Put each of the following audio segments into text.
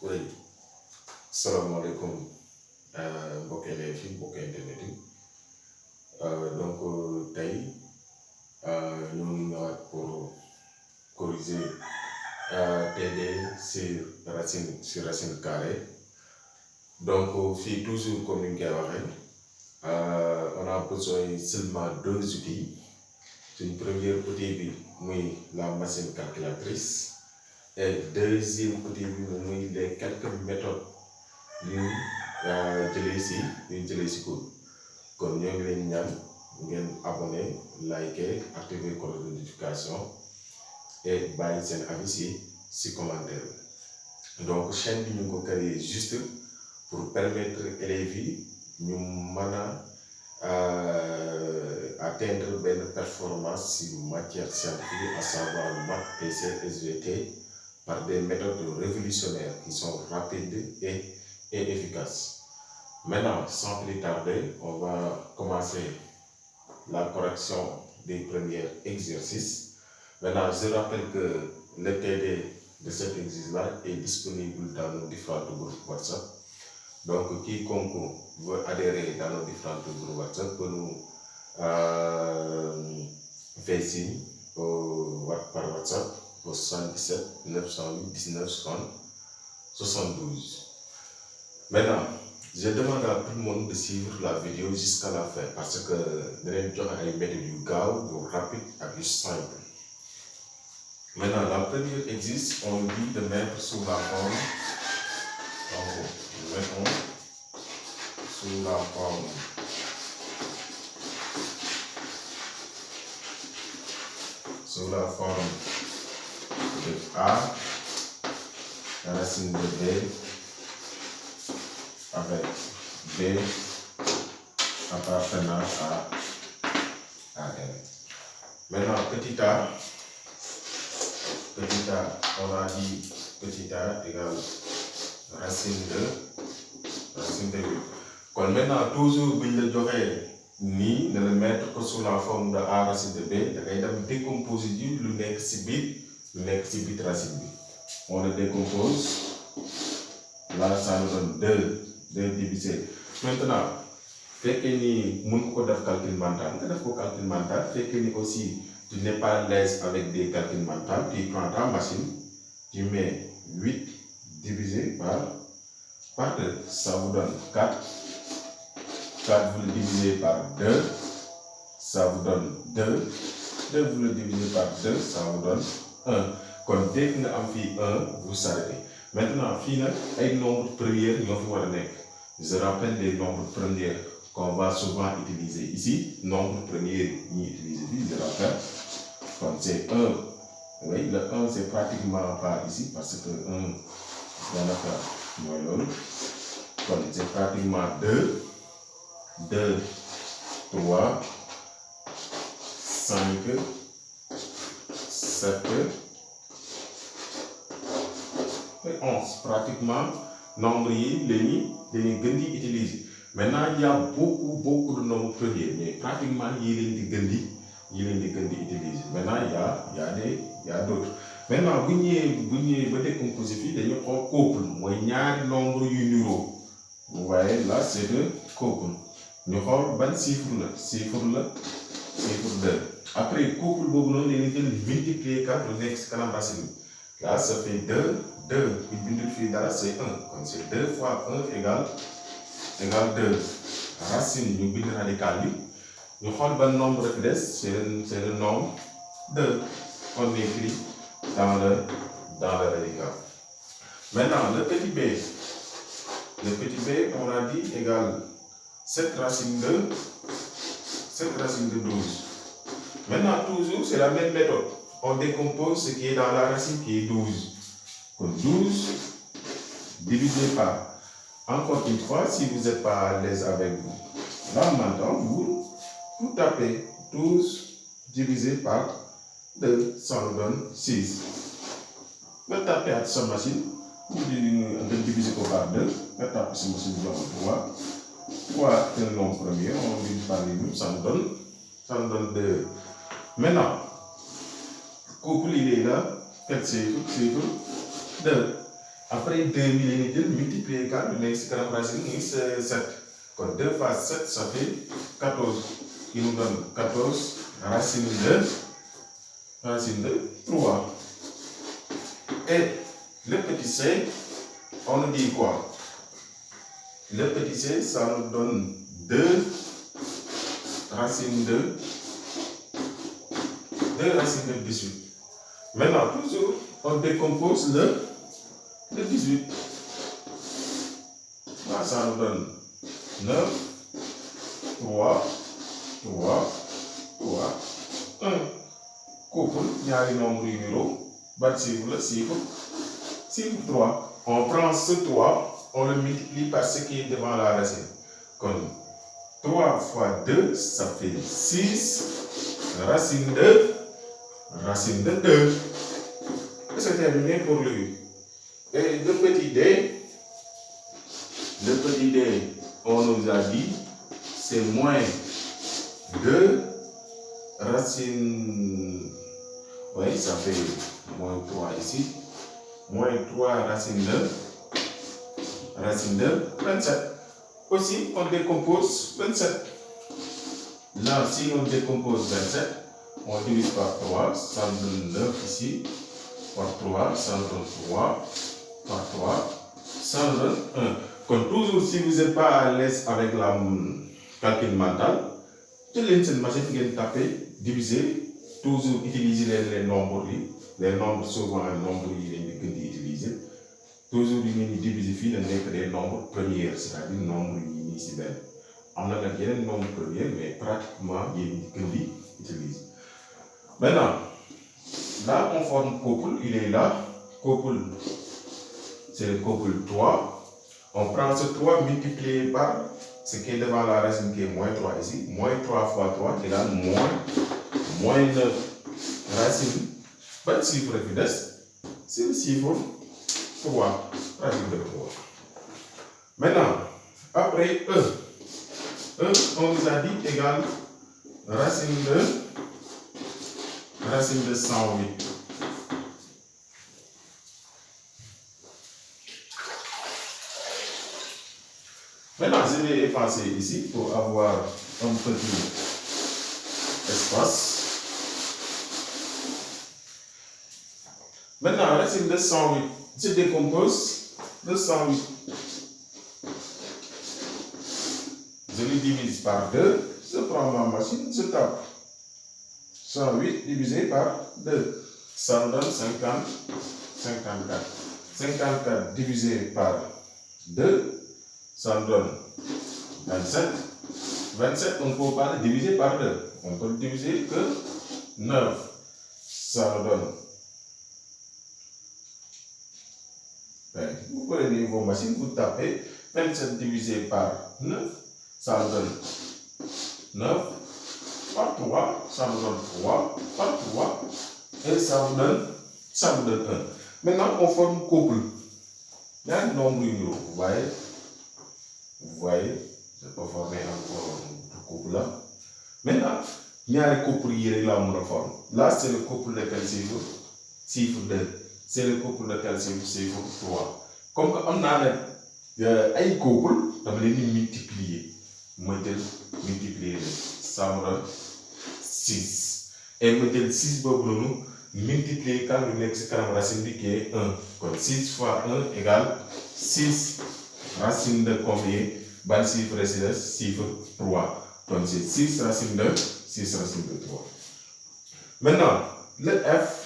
Oui, salaamaaleykum mbokk élèves yi mbokk internet yi tey ñu ngi ñëwaat pour corriger TD sur racine carrée fii toujours comme ni ñu koy waxee on a besoin seulement deux outils suñ premier outil bi muy la machine calculatrice et deuxième outil bi muy les quelques méthodes yu jëlee si cours kon ñoo ngi leen ñaan ngeen abonné liker activer cloche de notification et bàyyi seen avis si commentaire bi donc chaîne bi ñu ngi ko créé juste pour permettre élèves yi ñu mën a atteindre benn performance si matière scientifique à savoir maths, PC, SVT par des méthodes révolutionnaires qui sont rapides et efficaces. Maintenant, sans plus tarder, on va commencer la correction des premiers exercices. Maintenant, je rappelle que le TD de cet exercice-là est disponible dans nos différents groupes WhatsApp. Donc, quiconque veut adhérer dans nos différents groupes WhatsApp peut nous faire signe par WhatsApp au 77 908 19 72. Maintenant, je demande à tout le monde de suivre la vidéo jusqu'à la fin parce que nous avons une méthode du gaaw, rapide et plus simple. Maintenant, la première existe, on dit de mettre sous la forme, nous mettons sous la forme de A, la racine de B, avec B appartenant à N. Maintenant, petit a, on a dit petit a égale racine de 8. Quand maintenant, toujours, vous le direz, ni de le mettre que sous la forme de A racine de B, vous allez décomposer le next bit racine B. On le décompose, là ça nous donne 2 divisé. Maintenant, fait que ni mon code de calcul mental, fait que ni aussi tu n'es pas à l'aise avec des calculs mentaux, tu prends ta machine, tu mets 8 divisé par 2, ça vous donne 4. 4 vous le divisez par 2, ça vous donne 2. 2 vous le divisez par 2, ça vous donne 1. Quand dès que vous avez 1, vous s'arrêtez. Maintenant, il y a un nombre premier, je rappelle les nombres premiers qu'on va souvent utiliser ici. Nombre premier, je rappelle. Quand c'est 1, oui, le 1 c'est pratiquement pas ici parce que 1, quand c'est pratiquement 2, 3, 5, 7, et 11. Pratiquement, nombre les utilisés. Maintenant, il y a beaucoup de nombres premiers, mais pratiquement, il y a des utilisés. Maintenant, il y a d'autres. Maintenant, vous avez décomposé, il y a un couple. Il y a un nombre numéro. Vous voyez, là, c'est le couple. Nous avons un chiffre 2. Après, couple, vous allez multiplier par le next racine. Là, ça fait 2. Il multiplie là, c'est 1. Comme c'est 2 fois 1 égale 2. Racine, nous avons une radicale. Nous avons un nombre de c'est le nombre 2 qu'on écrit dans le radical. Maintenant, le petit b, on a dit égale 7 racine de 12. Maintenant, toujours, c'est la même méthode. On décompose ce qui est dans la racine qui est 12. Donc 12 divisé par, encore une fois, si vous n'êtes pas à l'aise avec vous, là maintenant, vous tapez 12 divisé par 2, ça nous donne 6. Vous tapez à sa machine, vous divisez par 2, vous tapez sur machine 3. 3 c'est le nombre premier, on divise par les ça nous donne 2. Maintenant, couple il est là, 4 chiffres, 2. Après 2000 multiplié 4, mais c'est quand même racine, c'est 7. Donc 2 fois 7, ça fait 14. Qui nous donne 14 racine de 3. Et le petit c, on nous dit quoi? Le petit c, ça nous donne 2 racines de 18. Maintenant, toujours, on décompose le 18. Là, ça nous donne 9, 3, 3, 3, 1. Couple, il y a un nombre numéro, chiffre 3. On prend ce 3, on le multiplie par ce qui est devant la racine. Comme 3 fois 2, ça fait 6, racine de 2. Et c'est terminé pour lui. Et le petit d, on nous a dit, c'est moins 2 racine. Oui, ça fait moins 3 ici. Moins 3 racine de 27. Aussi, on décompose 27. Là, si on décompose 27, on divise par 3, ça donne 9 ici. Par 3, ça donne 3. Par 3, ça donne 1. Comme toujours, si vous n'êtes pas à l'aise avec la calcul mental, tu laisses une machine qui taper, diviser, toujours utiliser les nombres. Les nombres, souvent, les nombres qui sont utilisés. Toujours diviser des nombres premiers, c'est-à-dire nombres ici. On a un nombre premier, mais pratiquement, il est utilisé. Maintenant, là, on forme couple, il est là. Couple, c'est le couple 3. On prend ce 3 multiplié par ce qui est devant la racine qui est moins 3 ici. Moins 3 fois 3 égale moins 9 racine. Quel chiffre est c'est le chiffre 3. Racine de 3. Maintenant, après E, on nous a dit égal racine de 108. Maintenant, je vais effacer ici pour avoir un petit espace. Maintenant, racine de 108, je décompose le 108. Je le divise par 2, je prends ma machine, je tape. 108 divisé par 2, ça me donne 54. 54 divisé par 2, ça me donne 27. 27, on ne peut pas le diviser par 2. On peut le diviser que 9. Ça me donne. Vous prenez vos machines, vous tapez 27 divisé par 9, ça me donne 9 par 3, ça me donne 3 par 3, et ça me donne 1. Maintenant, on forme couple. Il y a un nombre numéro, vous voyez, je peux former encore un couple là. Maintenant, il y a le couple qui est là, on forme. Là, c'est le couple de quel chiffre 2. C'est le couple de quel chiffre 3. Comme on a un couple, on va les multiplier. Multiplier. Ça me donne 6. Et mettre 6 pour nous multiplier quand le next racine qui est 1. Donc 6 fois 1 égale 6. Racine de combien? Ban chiffre c'est le chiffre 3. Donc c'est 6 racine de 3. Maintenant, le F,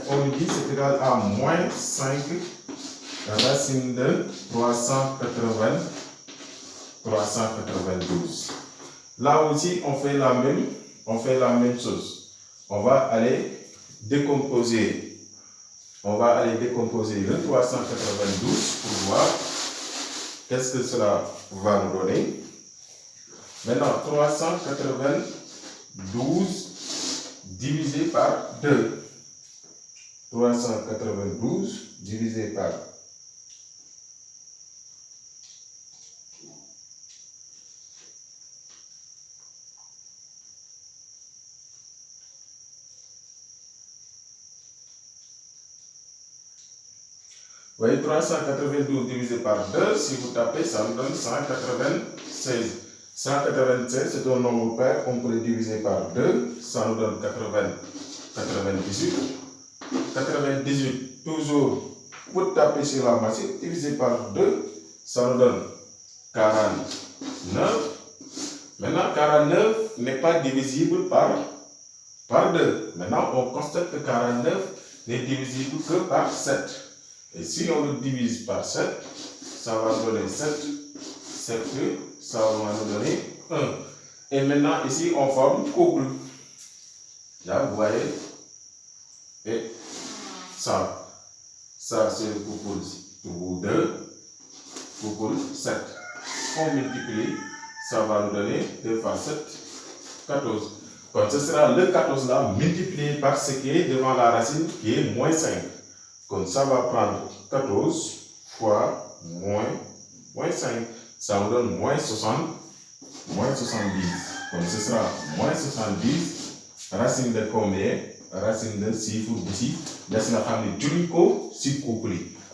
on dit c'est égal à moins 5 racine de 392. Là aussi, on fait la même chose. On va aller décomposer. Le 392 pour voir qu'est-ce que cela va nous donner. Maintenant, 392 divisé par 2. 392 divisé par 2. voyez, 392 divisé par 2, si vous tapez, ça nous donne 196. 196, c'est un nombre pair, on peut le diviser par 2, ça nous donne 98. 98, toujours, vous tapez sur la machine, divisé par 2, ça nous donne 49. Maintenant, 49 n'est pas divisible par 2. Maintenant, on constate que 49 n'est divisible que par 7. Et si on le divise par 7, ça va nous donner 7. 7, ça va nous donner 1. Et maintenant, ici, on forme couple. Là, vous voyez. Et ça c'est le couple 2, couple 7. On multiplie, ça va nous donner 2 fois 7, 14. Donc, ce sera le 14 là multiplié par ce qui est devant la racine qui est moins 5. Donc, ça va prendre 14 fois moins 5. Ça nous donne moins 70. Donc, ce sera moins 70. Racine de combien? Racine de chiffre ici. Là, c'est la famille Junico, si couple.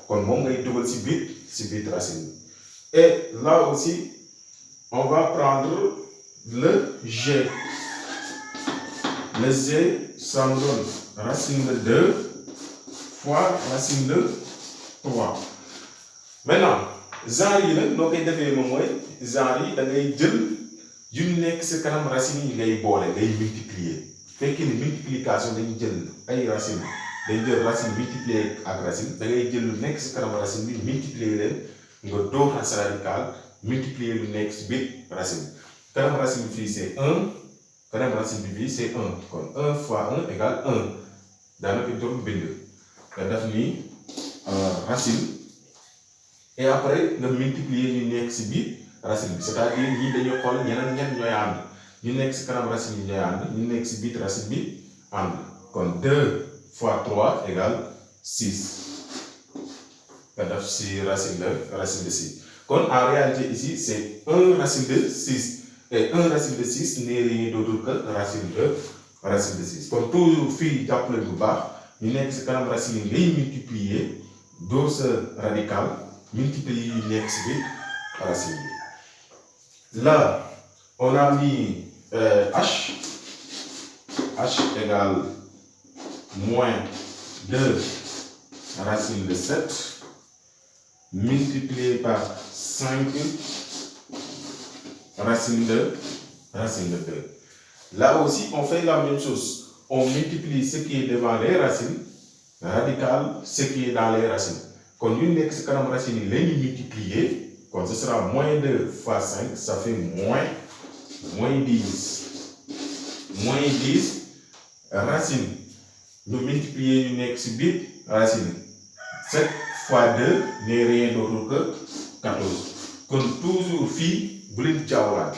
Donc, on va double si bit racine. Et là aussi, on va prendre le G. Le G, ça nous donne racine de 2 fois racine de 3. Maintenant, genre yi nag noo koy defee moom mooy genre yi da ngay jël yu nekk sa kanam racine yi ngay boole ngay multiplier fekkee ni multiplication dañuy jël ay racine dañuy jël racine multiplier ak racine da ngay jël lu nekk sa kanam racine bi multiplier leen nga dóor sa radical multiplier lu nekk si biir racine kanam racine bi fii c'est 1 kanam racine bi fii c'est 1 kon 1 fois 1 égale 1 daanaka jox bind nga def ni racine. Et après, nous multiplier ñu nekk ci biir racine bi c'est-à-dire ñii dañuy xool ñeneen ñett ñooy ànd ñu nekk ci kanam racine bi ñooy ànd ñu nekk ci biir racine bi ànd kon 2 fois 3 égale 6 nga def ci racine de 6 kon en réalité ici c'est 1 racine de 6 et 1 racine de 6 n'est rien d'autre que racine de 6 kon toujours fii jàppale bu baax ñu nekk ci kanam racine yi ngay multiplier doo sa radical multiplier l'ex racine. Là, on a mis H. H égale moins 2 racine de 7 multiplié par 5 racine de 2. Là aussi, on fait la même chose. On multiplie ce qui est devant les racines, radical, ce qui est dans les racines. Quand une next kanam racine yi la ñu multiplier kon ce sera moins 2 fois 5 ça fait moins 10 racine ñu multiplier ñu nekk ci biir racine 7 fois 2 n'est rien d'autre que 14 kon toujours fii bu leen jaawlaat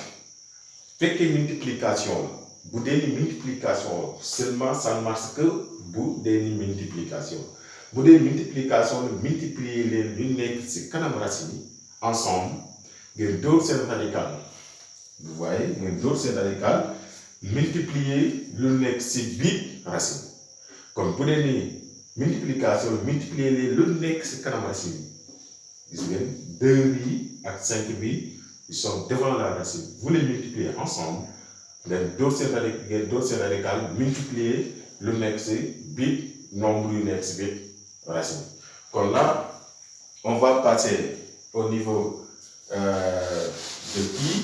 fekkee multiplication bu dee ni multiplication seulement ça ne marche que bu dee ni multiplication. Vous devez multiplication, multiplier les lunettes, c'est kanam racine ensemble, les deux radical. Vous voyez, les deux radical, multiplier lunettes, c'est bit racine. Comme vous devez multiplication, multiplier les lunettes, c'est kanam racine. Vous voyez, 2 bi et 5 bi, ils sont devant la racine. Vous les multipliez ensemble, les deux radical, multiplier lunettes, c'est bit, nombre lunettes, c'est bit. Racine. Donc là, on va passer au niveau de pi.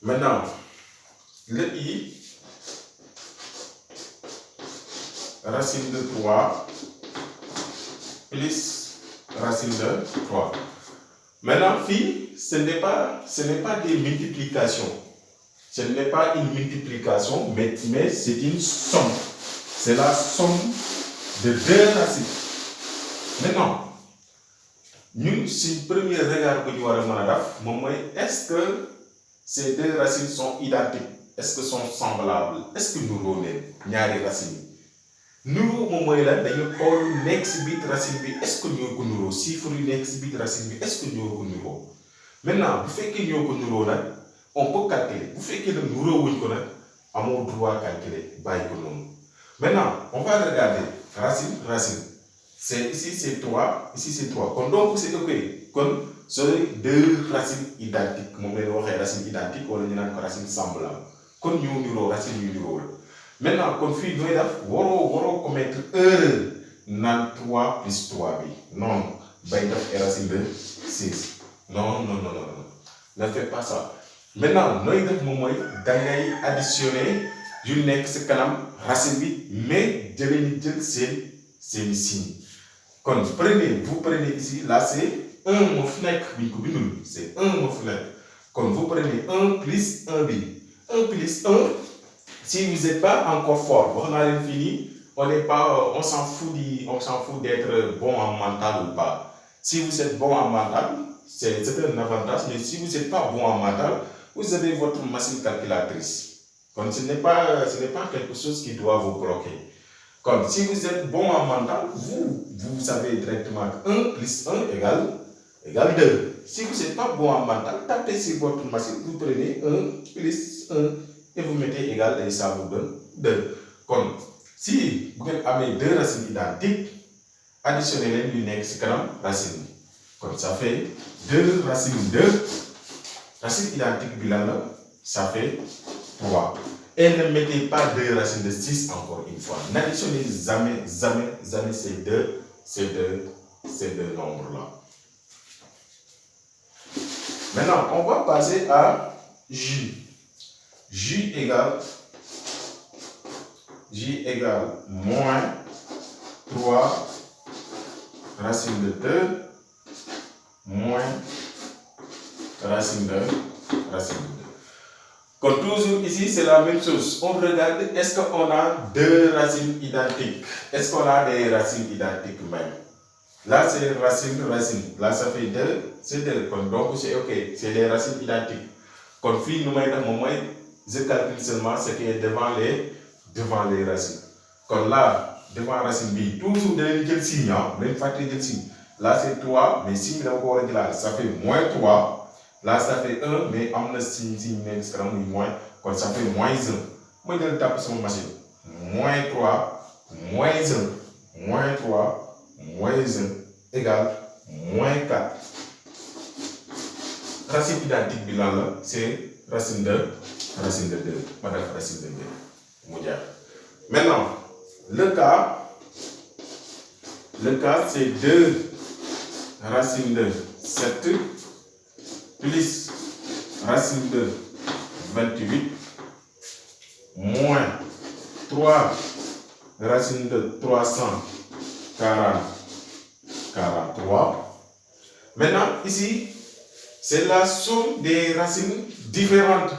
Maintenant, le i, racine de 3 plus racine de 3. Maintenant, phi, ce n'est pas des multiplications. Ce n'est pas une multiplication, mais c'est une somme. C'est la somme de 2 racines. Maintenant, nous, si le premier regard que nous avons, est-ce que ces 2 racines sont identiques? Est-ce que sont semblables? Est-ce que nous avons des racines? Nous, moom mooy lan dañu xool nekk ci biir racine bi est-ce que ñoo ko nuroo chiffre yu nekk ci biir racine bi est-ce que ñoo ko nuroo Maintenant, vous faites qu'il y a on peut calculer. Vous faites que le numéro à mon droit calculer. Maintenant, on va regarder racine, racine. Ici c'est 3, ici c'est 3. Donc c'est ok. Comme c'est deux racines identiques. Mon mélo racine identique, on a racine semblable. Comme nous racine numéro. Maintenant, comme fille, nous devons commettre erreur dans 3 plus 3b. Non, racine de 6. Non. Ne faites pas ça. Maintenant, nous devons additionner une racine, mais c'est une signe. Quand vous prenez ici, là c'est 1 c'est 1 Quand vous prenez 1 plus 1b, 1 plus 1, si vous n'êtes pas encore fort, on a fini, on s'en fout d'être bon en mental ou pas. Si vous êtes bon en mental, c'est un avantage, mais si vous n'êtes pas bon en mental, vous avez votre machine calculatrice. Donc ce n'est pas quelque chose qui doit vous bloquer. Comme si vous êtes bon en mental, vous savez directement que 1 plus 1 égale 2. Si vous n'êtes pas bon en mental, tapez sur votre machine, vous prenez 1 plus 1 et vous mettez égal et ça vous donne 2. Comme si vous avez deux racines identiques, additionnez les next racine. Comme ça fait 2 racines 2 racines identiques bilan, ça fait 3. Et ne mettez pas 2 racines de 6 encore une fois. N'additionnez jamais ces deux nombres-là. Maintenant, on va passer à J. J égale moins 3 racine de 2 moins racine de 2. Comme toujours ici, c'est la même chose. On regarde, est-ce qu'on a deux racines identiques? Est-ce qu'on a des racines identiques même? Là, c'est racine. Là, ça fait 2, c'est 2. Donc, c'est ok, c'est des racines identiques. Comme fille, nous je calcule seulement ce qui est devant les racines. Comme là, devant racine B, toujours de le signe, même facteur de signe. Là, c'est 3, mais signe encore là, ça fait moins 3. Là, ça fait 1, mais on a signe moins, quand ça fait moins 1. Moi, je tape sur ma machine. Moins 3, moins 1, moins 3, moins 1, égale moins 4. Racine identique bilan là, c'est racine de 2. Madame racine de 2. Maintenant, le cas c'est 2 racine de 7 plus racine de 28 moins 3 racine de 343. Maintenant, ici, c'est la somme des racines différentes,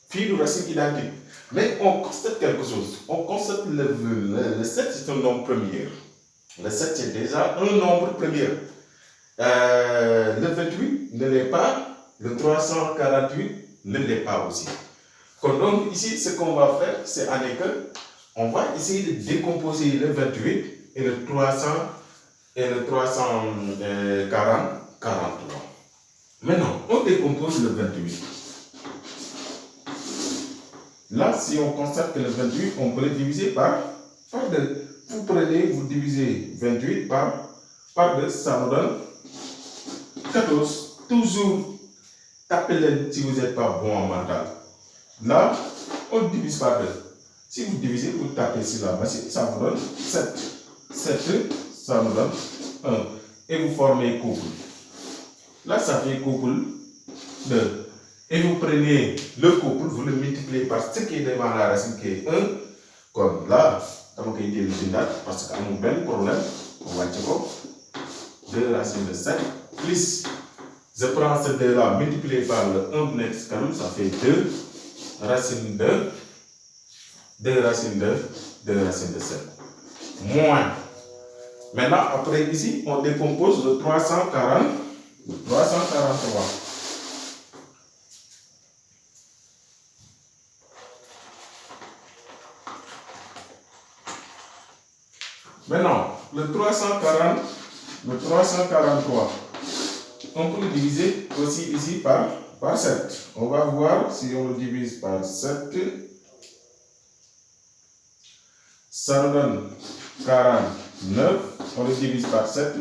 filles de racines identiques. Mais on constate quelque chose. On constate le 7, c'est un nombre premier. Le 7, c'est déjà un nombre premier. Le 28 ne l'est pas. Le 348 ne l'est pas aussi. Donc ici, ce qu'on va faire, c'est on va essayer de décomposer le 28 et le 43. Maintenant, on décompose le 28. Là, si on constate que le 28, on peut le diviser par 2. Vous divisez 28 par 2, ça nous donne 14. Toujours, tapez-le si vous n'êtes pas bon en mental. Là, on divise par 2. Si vous divisez, vous tapez sur la machine, ça vous donne 7. 7, ça nous donne 1. Et vous formez couple. Là, ça fait couple 2. Et vous prenez le couple, vous le multipliez par ce qui est devant la racine qui est 1. Comme là, parce qu'il y a un bel problème. On va dire 2 racines de 7 plus. Je prends ce 2 là multiplié par le 1 next column, ça fait 2 racines de 2 racines de 7. Moins. Maintenant, après ici, on décompose le 343. Maintenant, le 343, on peut le diviser aussi ici par 7. On va voir si on le divise par 7. Ça nous donne 49. On le divise par 7.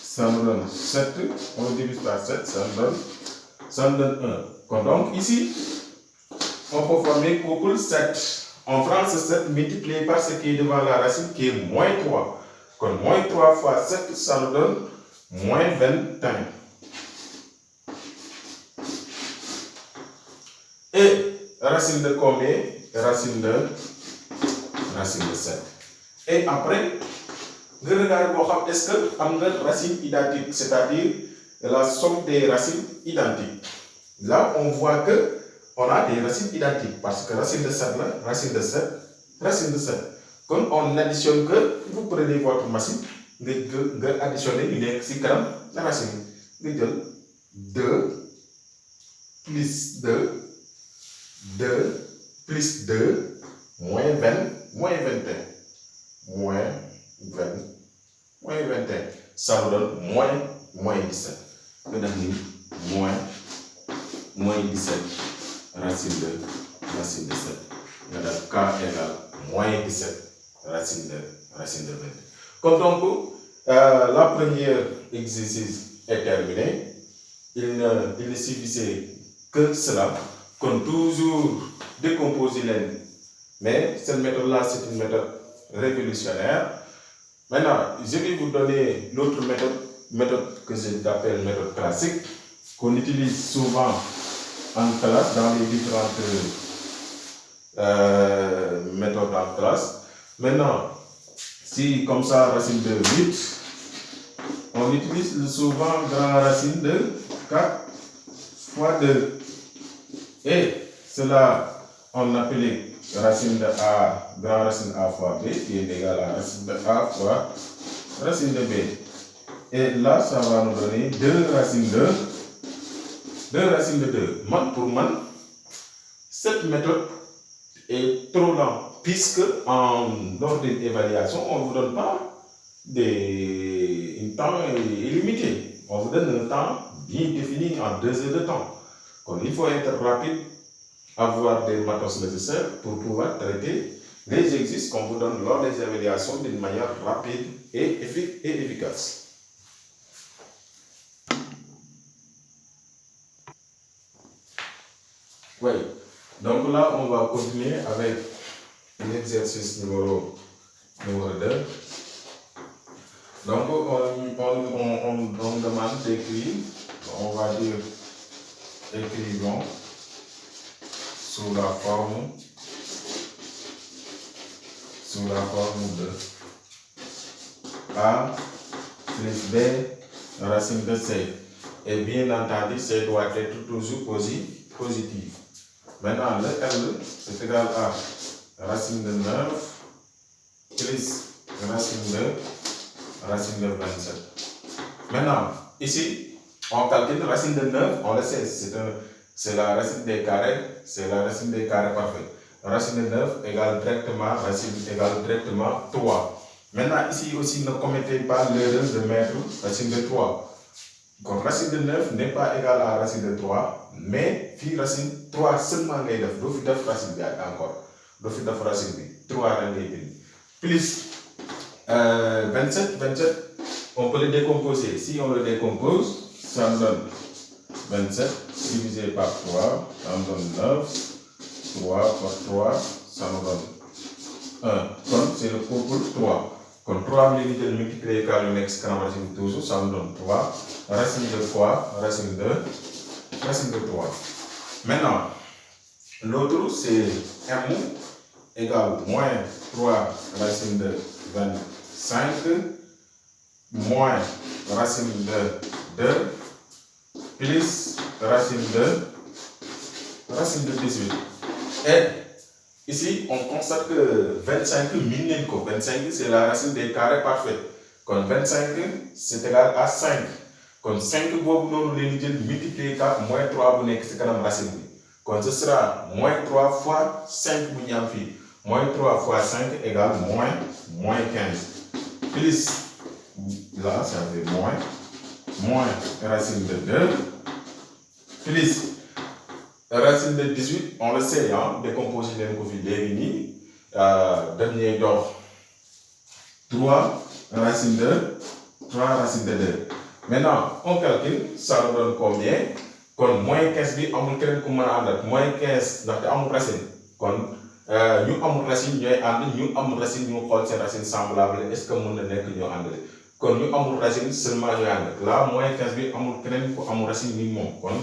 Ça nous donne 7. On le divise par 7. Ça nous donne 1. Donc ici, on peut former couple 7. On prend ce 7 multiplié par ce qui est devant la racine qui est moins 3. Donc moins 3 fois 7, ça nous donne moins 21. Et racine de combien? Racine de 7. Et après, nous regardons est-ce que on a une racine identique, c'est-à-dire la somme des racines identiques. Là, on voit que on a des racines identiques parce que racine de 7 là, racine de 7, racine de 7. Quand on additionne que, vous prenez votre machine, vous additionnez une la racine. Vous donne 2 plus 2, 2 plus 2, moins 20, moins 21. Moins 20, moins 21. Ça nous donne moins 17. Vous donnez moins 17. Racine de 7. Nous avons K égale moins 17. Racine de 20. Comme donc, la première exercice est terminée. Il ne suffisait que cela. Comme toujours, décomposer l'aine. Mais cette méthode-là, c'est une méthode révolutionnaire. Maintenant, je vais vous donner l'autre méthode que j'appelle méthode classique, qu'on utilise souvent en classe, dans les différentes méthodes en classe. Maintenant, si comme ça, racine de 8, on utilise souvent grand racine de 4 fois 2. Et cela, on appelait racine de A, grand racine A fois B, qui est égal à racine de A fois racine de B. Et là, ça va nous donner 2 racines de 2. Pour moi, cette méthode est trop lente, puisque lors d'une évaluation, on ne vous donne pas un temps illimité. On vous donne un temps bien défini en 2 heures de temps. Donc, il faut être rapide, avoir des matos nécessaires pour pouvoir traiter les exercices qu'on vous donne lors des évaluations d'une manière rapide et efficace. Oui, donc là, on va continuer avec l'exercice numéro 2. Donc, on demande d'écrire, on va dire, écrivons sous la forme de A plus B racine de C. Et bien entendu, C doit être toujours positif. Maintenant, le L, c'est égal à racine de 9 plus racine de 27. Maintenant, ici, on calcule racine de 9, on le sait, c'est la racine des carrés, parfaits. Racine de 9 égale directement 3. Maintenant, ici aussi, ne commettez pas l'erreur de mettre racine de 3. Donc, racine de 9 n'est pas égale à racine de 3, mais puis racine 3 seulement ngay def, do fi def racine bi encore. Do fi def racine bi 3 rek ngay bind. Plus 27, on peut le décomposer. Si on le décompose, ça nous donne 27 divisé par 3, ça nous donne 9. 3 par 3, ça nous donne 1. Donc, c'est le couple 3. Quand 3 multiplié par le next racine toujours, ça nous donne 3. Racine de quoi? Racine de 3. Maintenant, l'autre, c'est M égale moins 3 racine de 25 moins racine de 2 plus racine de 18. Et ici, on constate que 25 minimum, 25 c'est la racine des carrés parfaits. Quand 25 c'est égal à 5. Quand 5 nous multiplié par moins 3 c'est la racine. Quand ce sera moins 3 fois 5 moins 3 fois 5 égale moins 15. Plus, là ça fait moins moins racine de 2 plus racine de 18, on le sait, hein, décomposer les coefficients définis, dernier donc 3 racine de 2. Maintenant, on calcule, ça nous donne combien? Kon moins 15 bi amul keneen ku mën a àndat moins 15 ndaxte amul racine kon ñu amul racine ñooy ànd ñu amul racine ñu xool seen racine semblable est-ce que mën na nekk ñoo àndale kon ñu amul racine seulement ñooy ànd là moins 15 bi amul keneen ku amul racine ni moom kon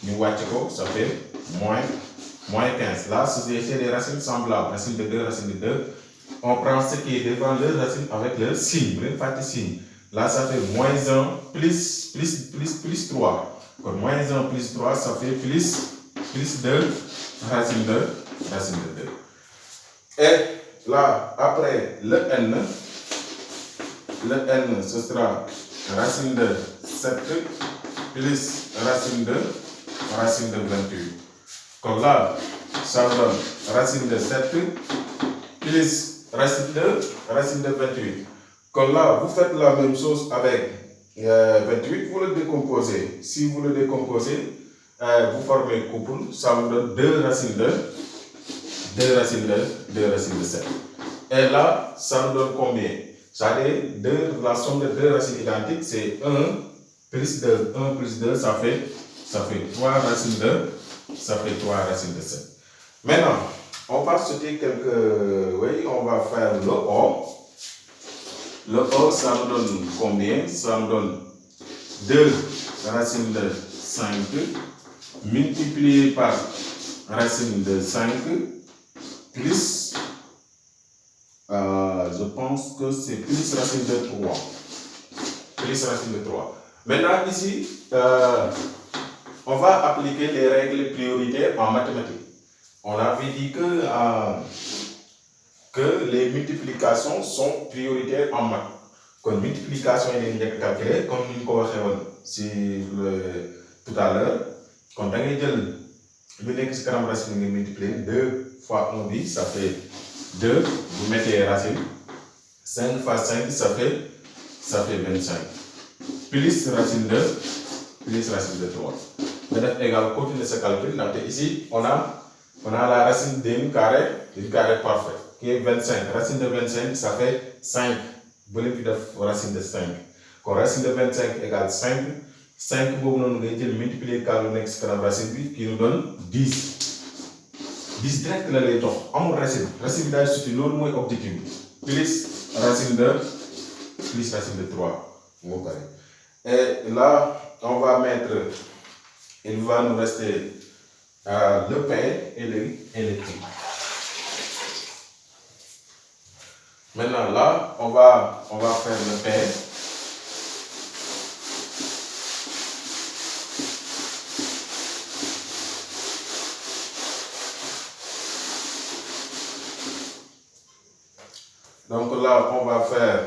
ñu wàcc ko ça fait moins 15 là c'est des racines semblables racine de 2 racine de 2 on prend ce qui est devant leur racine avec leur signe bu leen fàtte signe là ça fait moins 1 plus 3 kon moins 1 plus 3 ça fait plus 2 racine de 2 et là après le n ce sera racine de 7 plus racine de 28 comme là ça donne racine de 7 plus racine de 28 comme là vous faites la même chose avec 28, vous le décomposez. Si vous le décomposez, vous formez couple, ça vous donne 2 racines de 7. Et là, ça nous donne combien? Ça dit la somme de 2 racines identiques, c'est 1 plus 2. 1 plus 2, ça fait 3 racines de 7. Maintenant, on va sauter on va faire le O. Le O, ça nous donne combien? Ça nous donne 2 racines de 5 multiplié par racine de 5 plus, je pense que c'est plus racine de 3. Plus racine de 3. Maintenant ici, on va appliquer les règles prioritaires en mathématiques. On avait dit que les multiplications sont prioritaires en maths. Comme multiplication est calculée, comme nous l'avons tout à l'heure, quand on a le racine multiplié 2 fois 1 ça fait 2, vous mettez racine, 5 fois 5 ça fait 25, plus racine de 3. Maintenant, égal, continuez ce calcul. Ici, on a la racine d'une carré parfait, qui est 25. Racine de 25, ça fait 5. Vous voulez plus de racine de 5. Quand racine de 25 égale 5, 5 vous multiplier par le next racine qui nous donne 10. 10 direct là les temps. En racine d'âge c'est l'autre objectif. Plus racine de 3. Et là, on va mettre, il va nous rester le pain et le thé. Maintenant là, on va faire le pain. Donc là, on va faire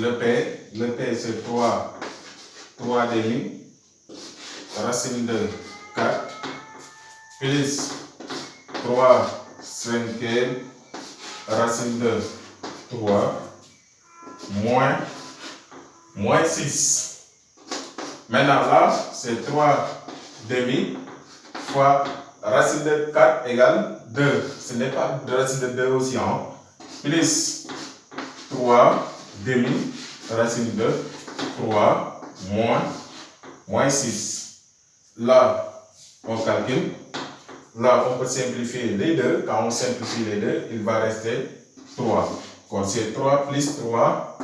le pain. Le pain c'est 3 demi, racine de 4, plus 3 cinquième, racine de 3, moins 6. Maintenant là, c'est 3 demi fois racine de 4 égale 2. Ce n'est pas de racine de 2 aussi, hein. Plus 3 demi, racine de 3, moins 6. Là, on calcule. Là, on peut simplifier les deux. Quand on simplifie les deux, il va rester 3. Donc, c'est 3 plus 3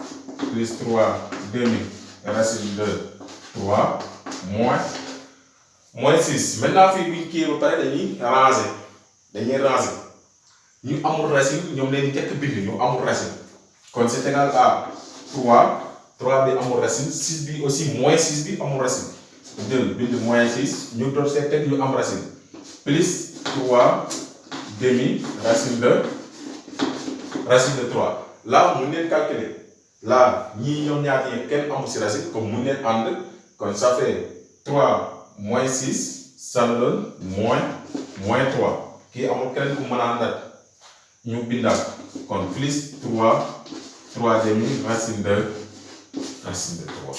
demi, racine de 3, moins 6. Maintenant, il y a ranger. Nous avons racine, nous avons racine. Donc, c'est égal à 3 bi amul racine, 6 bi aussi, moins 6 bi amul racine. 2 bi moins 6, nous avons racine. Plus 3 demi racine de 3. Là, nous allons calculer. Là, nous avons quel nombre de racine, comme nous avons comme ça fait 3 moins 6, ça nous donne moins 3. Qui a mon quel nombre nous avons plus 3 demi racine de 3.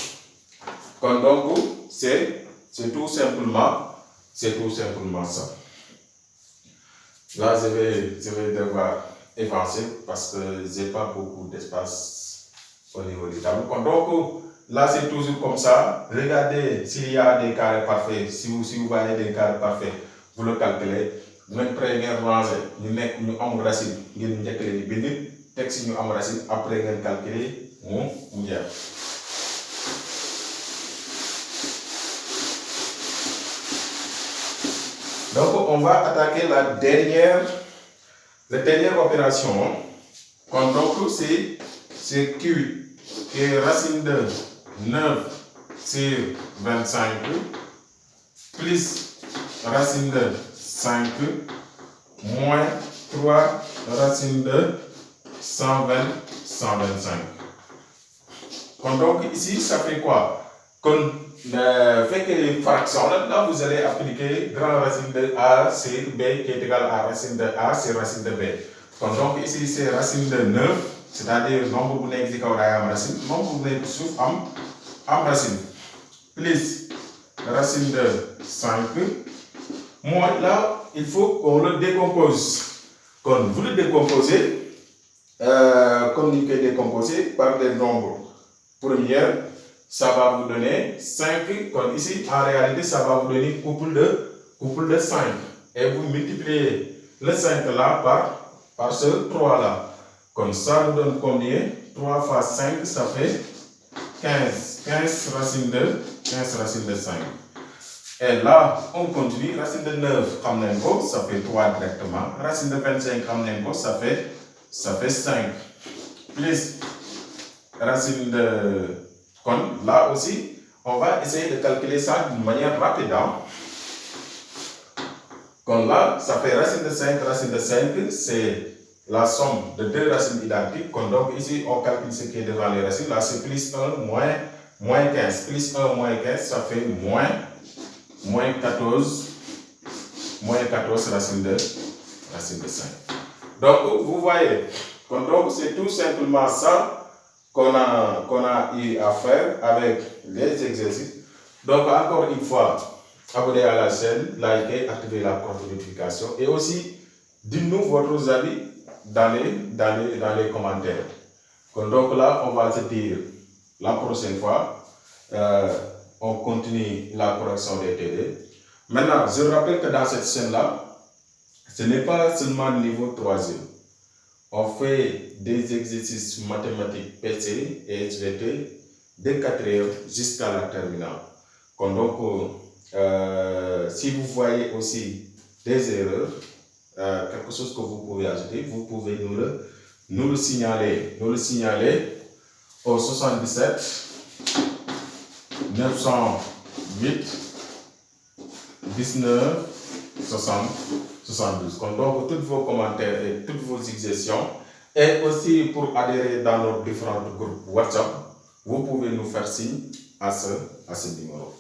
Donc, c'est tout simplement ça. Là, je vais devoir effacer parce que j'ai pas beaucoup d'espace au niveau du tableau. Donc, là, c'est toujours comme ça. Regardez s'il y a des carrés parfaits. Si vous voyez des carrés parfaits, vous le calculez. Vous prenez ngeen ranger ñu am racine ngeen njëkk leen di bind teg si ñu am racine après ngeen calculer mu jeex. Donc on va attaquer la dernière opération. Donc c'est Q qui est racine de 9 sur 25 plus racine de 5 moins 3 racine de 125. Donc ici, ça fait quoi? Comme fait que les fractions, là vous allez appliquer grand racine de A sur B qui est égal à racine de A sur racine de B. Donc ici, c'est racine de 9, c'est-à-dire nombre bu nekk ci kaw day am racine, nombre bu nekk suuf am racine, plus racine de 5. Moi, là, il faut qu'on le décompose. Quand vous le décomposez, comme vous le décomposez par des nombres premiers, ça va vous donner 5. Comme ici, en réalité, ça va vous donner couple de 5. Et vous multipliez le 5 là par ce 3 là. Comme ça nous donne combien? 3 fois 5, ça fait 15. 15 racines de 5. Et là, on continue. Racine de 9, ça fait 3 directement. Racine de 25, ça fait 5. Plus racine de... Là aussi, on va essayer de calculer ça d'une manière rapide. Comme là, ça fait racine de 5, c'est la somme de deux racines identiques. Donc ici, on calcule ce qui est devant les racines. Là, c'est plus 1 moins 15. Plus 1 moins 15, ça fait moins 14 racine de 5. Donc, vous voyez, donc c'est tout simplement ça qu'on a eu à faire avec les exercices. Donc, encore une fois, abonnez à la chaîne, likez, activez la cloche de notification et aussi dites-nous votre avis dans les commentaires. Donc là, on va se dire la prochaine fois, on continue la correction des TD. Maintenant, je rappelle que dans cette chaîne-là, ce n'est pas seulement le niveau 3e. On fait des exercices mathématiques PC et SVT de 4e jusqu'à la terminale. Donc, si vous voyez aussi des erreurs, quelque chose que vous pouvez ajouter, vous pouvez nous le signaler au 77 908 19 72. Donc, tous vos commentaires et toutes vos suggestions, et aussi pour adhérer dans nos différents groupes WhatsApp, vous pouvez nous faire signe à ce numéro.